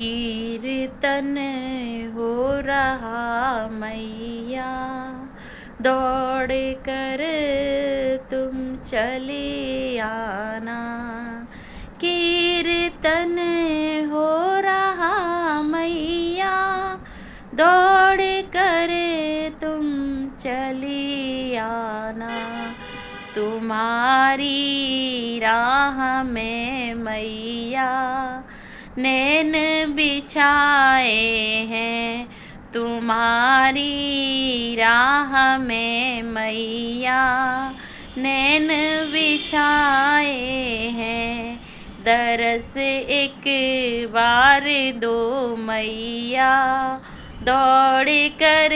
कीर्तन हो रहा मैया, दौड़ कर तुम चली आना। कीर्तन हो रहा मैया, दौड़ कर तुम चली आना। तुम्हारी राह में मैया नैन बिछाए हैं, तुम्हारी राह में मैया नैन बिछाए हैं। दरस एक बार दो मैया, दौड़ कर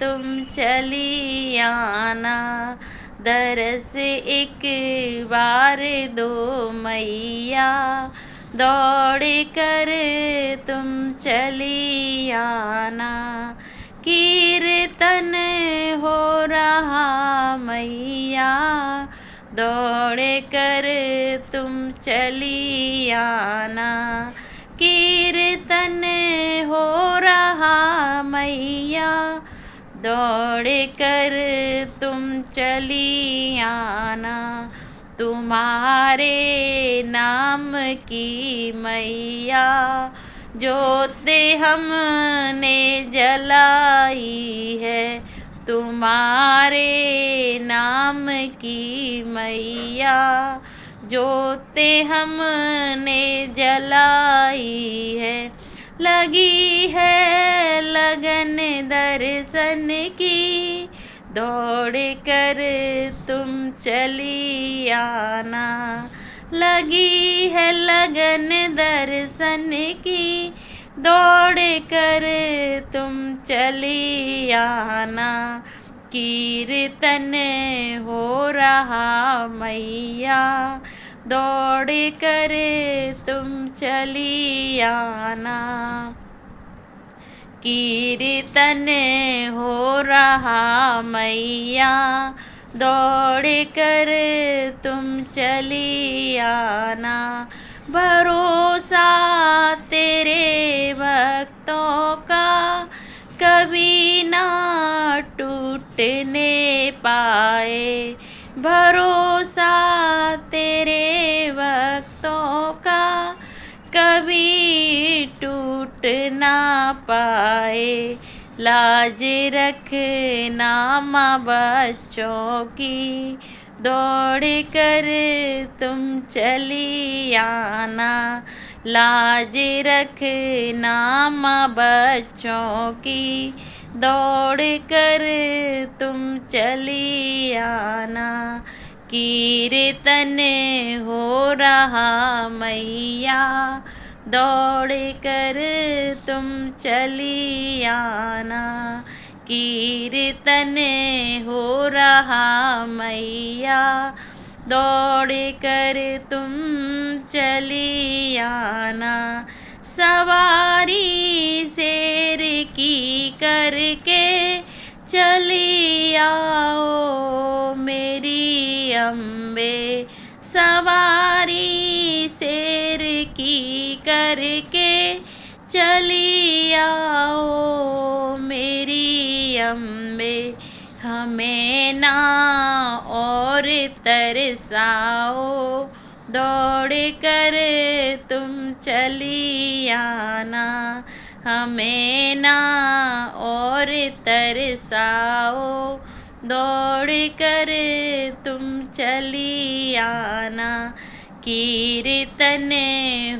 तुम चली आना। दरस एक बार दो मैया, दौड़ कर तुम चली आना। कीर्तन हो रहा मैया, दौड़ कर तुम चली आना। कीर्तन हो रहा मैया, दौड़ कर तुम चली आना। तुम्हारे नाम की मैया ज्योति हमने जलाई है, तुम्हारे नाम की मैया ज्योति हमने जलाई है। लगी है लगन दर्शन की, दौड़ कर तुम चली आना। लगी है लगन दर्शन की, दौड़ कर तुम चली आना। कीर्तन हो रहा मैया, दौड़ कर तुम चली आना। कीर्तन हो रहा मैया, दौड़ कर तुम चली आना। भरोसा तेरे भक्तों का कभी ना टूटने पाए। भरोसा तेरे भक्तों का कभी टूट ना पाए। लाज रखना माँ बच्चों की, दौड़ कर तुम चली आना। लाज रखना माँ बच्चों की, दौड़ कर तुम चली आना। कीर्तन हो रहा मैया, दौड़ कर तुम चली आना। कीर्तन हो रहा मैया, दौड़ कर तुम चली आना। सवारी शेर की करके चली आओ मेरी अम्बे। सवारी शेर की करके चली आओ मेरी अम्बे। हमें ना और तरसाओ, दौड़ कर तुम चली आना। हमें ना और तरसाओ, दौड़ कर तुम चली आना। कीर्तन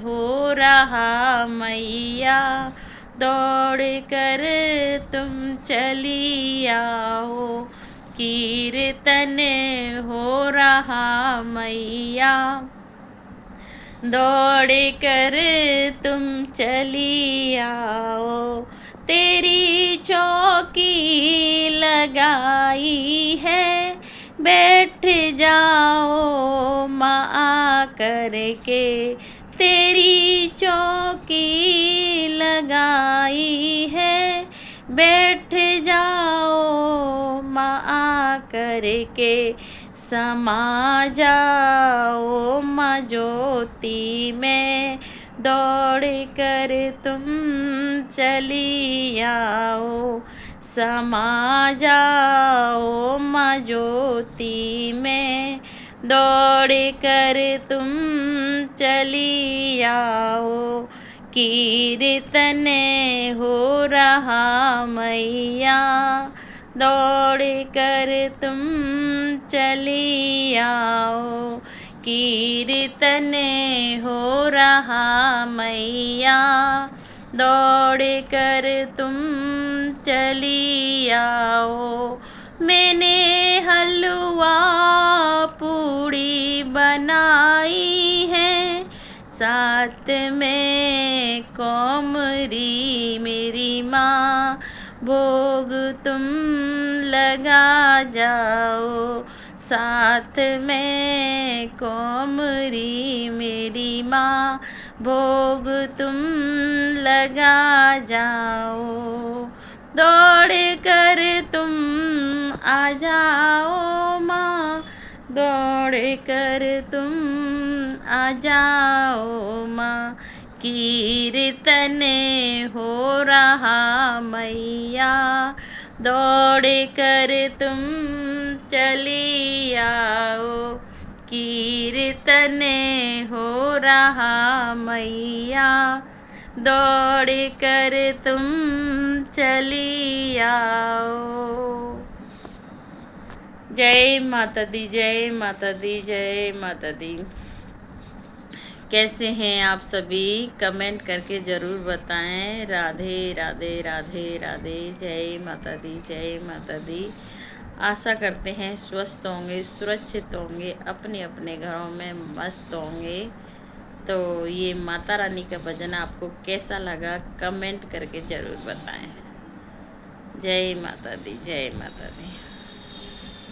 हो रहा मैया, दौड़ कर तुम चली आओ। कीर्तन हो रहा मैया, दौड़ कर तुम चली आओ। तेरी चौकी लगाई है, बैठ जाओ माँ आकर के। तेरी चौकी लगाई है, बैठ जाओ माँ आकर के। समा जाओ माँ ज्योति में, दौड़ कर तुम चली आओ, समा जाओ माँ ज्योति में। दौड़ कर तुम चली आओ, कीर्तन हो रहा मैया। दौड़ कर तुम चली आओ, कीर्तन हो रहा मैया। दौड़ कर तुम चली आओ, मैंने हलवा पूड़ी बनाई है, साथ में कोमरी मेरी माँ। भोग तुम लगा जाओ, साथ में कोमरी मेरी माँ। भोग तुम लगा जाओ, दौड़ कर तुम आ जाओ माँ। दौड़ कर तुम आ जाओ माँ, कीर्तन हो रहा मैया। दौड़ कर तुम चली आओ, कीर्तन हो रहा मैया। दौड़ कर तुम चली आओ। जय माता दी, जय माता दी, जय माता दी। कैसे हैं आप सभी? कमेंट करके ज़रूर बताएं। राधे राधे राधे राधे। जय माता दी, जय माता दी। आशा करते हैं स्वस्थ होंगे, सुरक्षित होंगे, अपने अपने घरों में मस्त होंगे। तो ये माता रानी का भजन आपको कैसा लगा कमेंट करके ज़रूर बताएं। जय माता दी, जय माता दी।